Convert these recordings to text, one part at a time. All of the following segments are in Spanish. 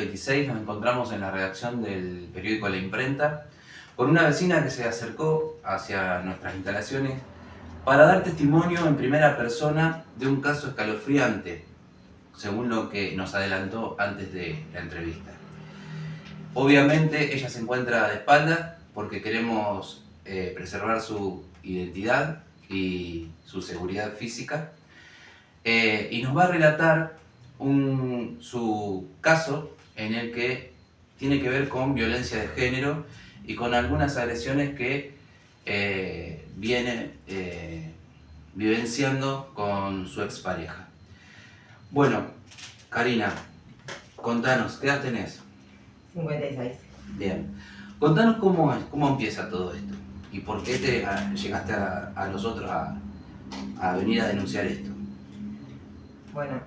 26 nos encontramos en la redacción del periódico La Imprenta con una vecina que se acercó hacia nuestras instalaciones para dar testimonio en primera persona de un caso escalofriante, según lo que nos adelantó antes de la entrevista. Obviamente ella se encuentra de espaldas porque queremos preservar su identidad y su seguridad física, y nos va a relatar su caso en el que tiene que ver con violencia de género y con algunas agresiones que viene vivenciando con su expareja. Bueno, Karina, contanos, ¿qué edad tenés? 56. Bien. Contanos cómo empieza todo esto y por qué llegaste a nosotros a venir a denunciar esto. Bueno,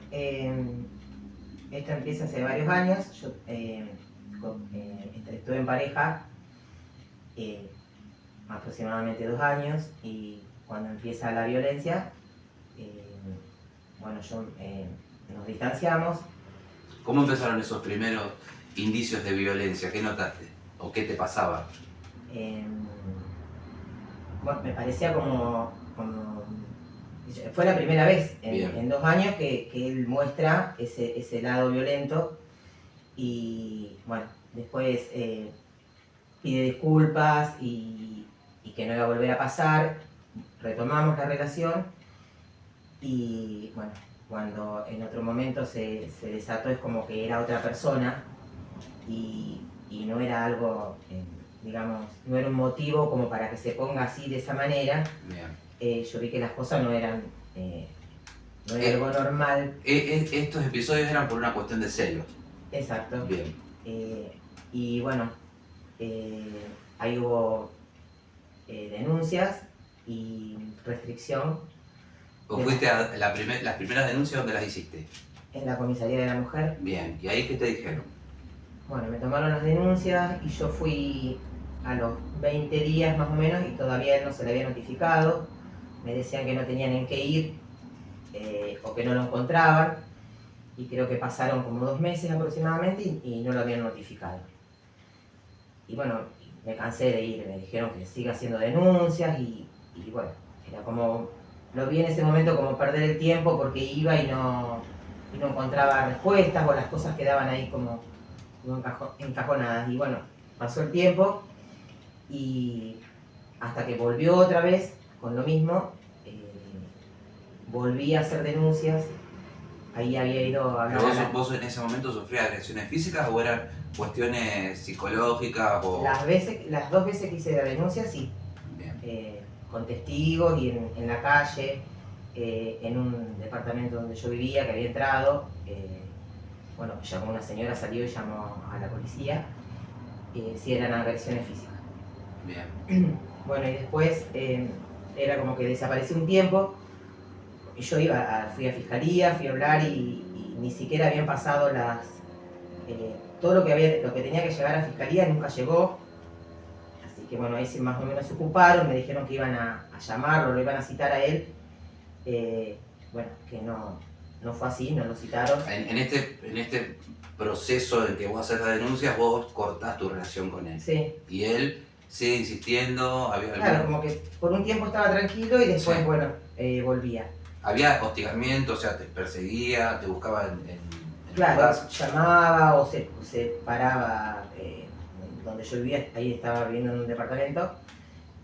esto empieza hace varios años. Yo estuve en pareja aproximadamente 2 años, y cuando empieza la violencia, nos distanciamos. ¿Cómo empezaron esos primeros indicios de violencia? ¿Qué notaste? ¿O qué te pasaba? Bueno, me parecía como fue la primera vez en 2 años que él muestra ese lado violento, y bueno, después pide disculpas y que no iba a volver a pasar. Retomamos la relación y bueno, cuando en otro momento se desató, es como que era otra persona y no era algo, digamos, no era un motivo como para que se ponga así de esa manera. Yo vi que las cosas no eran algo normal. Estos episodios eran por una cuestión de celos. Exacto. Bien. Y bueno, ahí hubo denuncias y restricción. ¿Vos fuiste a las primeras denuncias, dónde las hiciste? En la comisaría de la mujer. Bien, ¿y ahí qué te dijeron? Bueno, me tomaron las denuncias y yo fui a los 20 días más o menos y todavía él no se le había notificado. Me decían que no tenían en qué ir o que no lo encontraban, y creo que pasaron como 2 meses aproximadamente y no lo habían notificado. Y bueno, me cansé de ir, me dijeron que siga haciendo denuncias y bueno, era como, lo vi en ese momento como perder el tiempo, porque iba y no encontraba respuestas, o las cosas quedaban ahí como encajonadas. Y bueno, pasó el tiempo y hasta que volvió otra vez con lo mismo, volví a hacer denuncias. Ahí había ido a hablar. ¿Pero vos en ese momento sufrías agresiones físicas o eran cuestiones psicológicas? Las 2 veces que hice la denuncia, sí. Bien. Con testigos y en la calle, en un departamento donde yo vivía, que había entrado. Bueno, llamó una señora, salió y llamó a la policía. Sí, eran agresiones físicas. Bien. Bueno, y después era como que desapareció un tiempo. Y yo fui a fiscalía, fui a hablar y ni siquiera habían pasado todo lo que tenía que llegar a fiscalía nunca llegó. Así que bueno, ahí más o menos se ocuparon, me dijeron que iban a llamarlo, lo iban a citar a él. Bueno, que no fue así, no lo citaron. En este proceso en que vos haces la denuncia, vos cortás tu relación con él. Sí. Y él sigue insistiendo. Claro, como que por un tiempo estaba tranquilo y después, sí, bueno, volvía. ¿Había hostigamiento? O sea, ¿te perseguía? ¿Te buscaba en claro, tu casa? Llamaba o se paraba donde yo vivía. Ahí estaba viviendo en un departamento.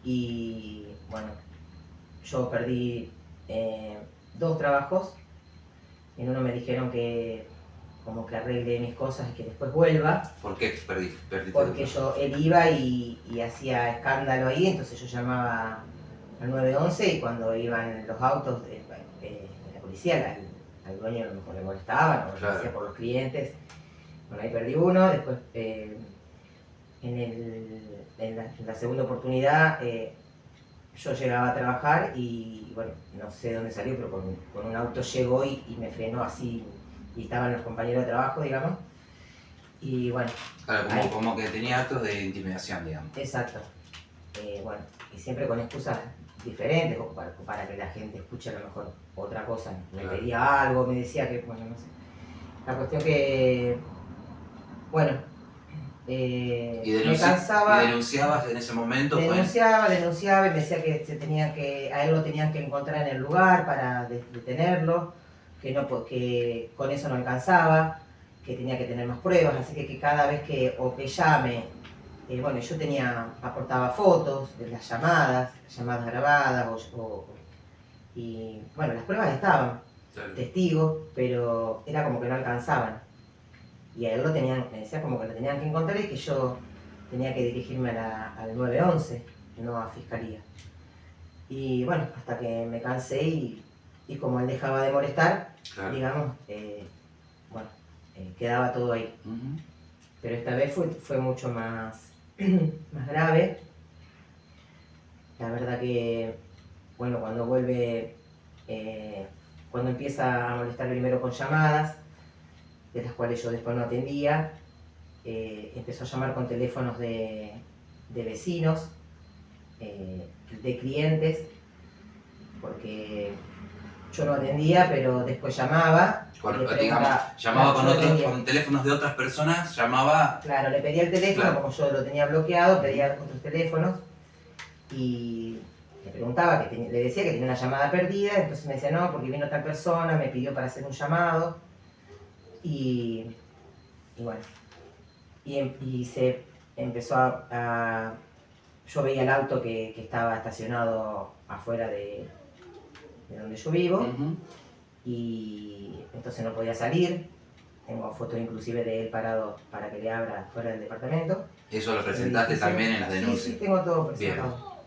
Y bueno, yo perdí 2 trabajos. En uno me dijeron que como que arregle mis cosas y que después vuelva. ¿Por qué perdiste? Porque él iba y hacía escándalo ahí, entonces yo llamaba al 911, y cuando iban los autos de la policía, al dueño a lo mejor le molestaban, o lo hacía por los clientes. Bueno, ahí perdí uno. Después en la segunda oportunidad yo llegaba a trabajar y bueno, no sé dónde salió, pero con un auto llegó y me frenó así, y estaban los compañeros de trabajo, digamos. Y bueno. Claro, como que tenía actos de intimidación, digamos. Exacto. Bueno, y siempre con excusas diferentes, o para que la gente escuche a lo mejor otra cosa. Me pedía algo, me decía que, bueno, no sé. La cuestión que Bueno, me cansaba. ¿Y denunciabas en ese momento? Denunciaba y me decía que a él lo tenían que encontrar en el lugar para detenerlo, que con eso no alcanzaba, que tenía que tener más pruebas, así que cada vez que llame, bueno, yo aportaba fotos de las llamadas grabadas, y bueno, las pruebas estaban, Claro. testigos, pero era como que no alcanzaban. Y a él me decía como que lo tenían que encontrar y que yo tenía que dirigirme al 911, no a fiscalía. Y bueno, hasta que me cansé y como él dejaba de molestar, Claro. digamos, bueno, quedaba todo ahí. Pero esta vez fue mucho más, más grave. La verdad que, bueno, cuando vuelve, cuando empieza a molestar primero con llamadas, de las cuales yo después no atendía, empezó a llamar con teléfonos de vecinos, de clientes, porque yo no atendía, pero después llamaba. Llamaba con teléfonos de otras personas, llamaba... Claro, le pedía el teléfono, claro. Como yo lo tenía bloqueado, pedía otros teléfonos y le preguntaba, le decía que tenía una llamada perdida, entonces me decía no, porque vino otra persona, me pidió para hacer un llamado y bueno, y se empezó yo veía el auto que estaba estacionado afuera de donde yo vivo, y entonces no podía salir. Tengo fotos inclusive de él parado para que le abra fuera del departamento. ¿Eso lo presentaste también en las denuncias? Sí, tengo todo presentado.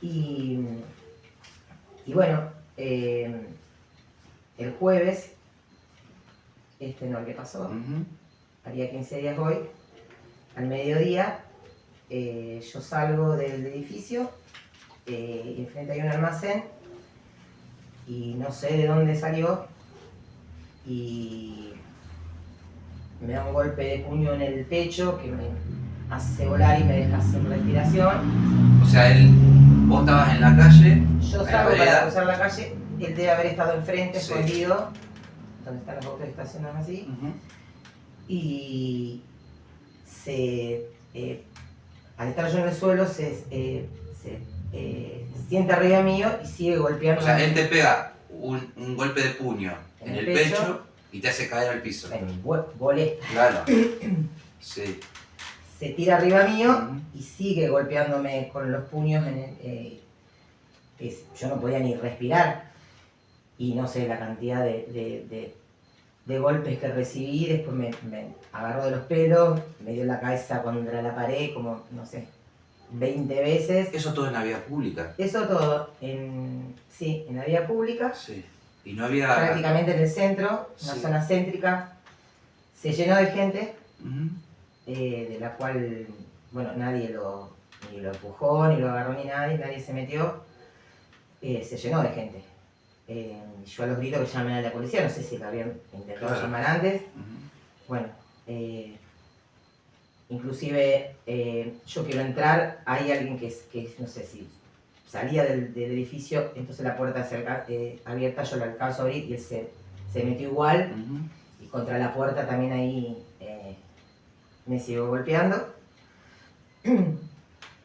Y bueno, el jueves, el que pasó, haría 15 días hoy, al mediodía, yo salgo del edificio, y enfrente hay un almacén, y no sé de dónde salió, y me da un golpe de puño en el pecho que me hace volar y me deja sin respiración. O sea, vos estabas en la calle. Yo salgo para cruzar la calle, él debe haber estado enfrente, sí, escondido, donde están los autos estacionados así, y al estar yo en el suelo se sienta arriba mío y sigue golpeando. O sea, él te pega un golpe de puño en el pecho y te hace caer al piso. Boleta. Claro. Sí. Se tira arriba mío y sigue golpeándome con los puños yo no podía ni respirar. Y no sé, la cantidad de golpes que recibí, después me agarró de los pelos, me dio la cabeza contra la pared, como, no sé, 20 veces. ¿Eso todo en la vía pública? Eso todo, sí, en la vía pública. Sí. Y no había... Prácticamente en el centro, una zona céntrica. Se llenó de gente, de la cual, bueno, nadie ni lo empujó, ni lo agarró, ni nadie se metió. Se llenó de gente. Yo a los gritos que llamen a la policía, no sé si lo habían intentado llamar antes. Bueno, inclusive yo quiero entrar, hay alguien que no sé si salía del edificio, entonces la puerta abierta yo la alcanzo a abrir y él se metió igual, y contra la puerta también ahí me siguió golpeando.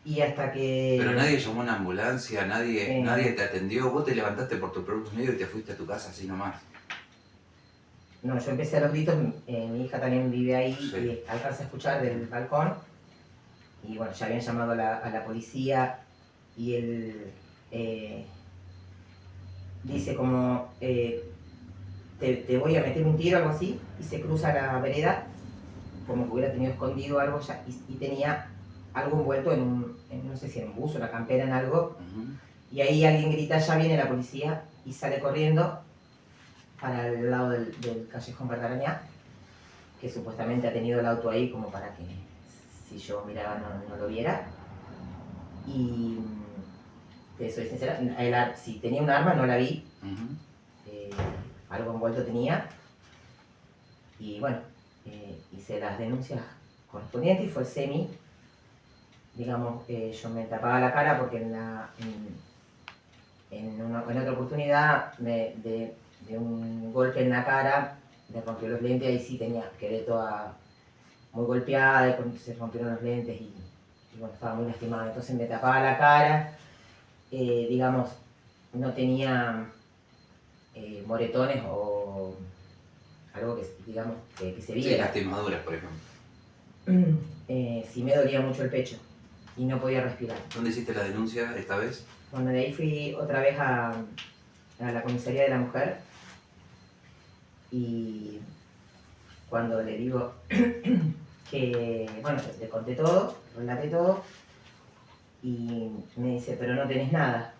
Y hasta que... Pero nadie llamó una ambulancia, nadie te atendió, vos te levantaste por tu propio medio y te fuiste a tu casa así nomás. No, yo empecé a los gritos, mi hija también vive ahí, sí, y alcanza a escuchar del balcón. Y bueno, ya habían llamado a la policía y él dice como, te voy a meter un tiro, algo así, y se cruza la vereda, como que hubiera tenido escondido algo ya, y tenía algo envuelto no sé si en un buzo, una campera, en algo, y ahí alguien grita, ya viene la policía, y sale corriendo para el lado del callejón Bertarañá, que supuestamente ha tenido el auto ahí como para que si yo miraba no lo viera. Y te soy sincera, si tenía un arma no la vi, algo envuelto tenía, y bueno, hice las denuncias correspondientes y fue semi. Digamos, yo me tapaba la cara porque en otra oportunidad de un golpe en la cara me rompió los lentes, ahí sí quedé toda muy golpeada, y cuando se rompieron los lentes y bueno, estaba muy lastimada. Entonces me tapaba la cara, digamos, no tenía moretones o algo que, digamos, que se Sí, viera. lastimaduras, por ejemplo. Sí me dolía mucho el pecho y no podía respirar. ¿Dónde hiciste la denuncia esta vez? Bueno, de ahí fui otra vez a la comisaría de la mujer y cuando le digo que, bueno, le conté todo, relaté todo y me dice, pero no tenés nada.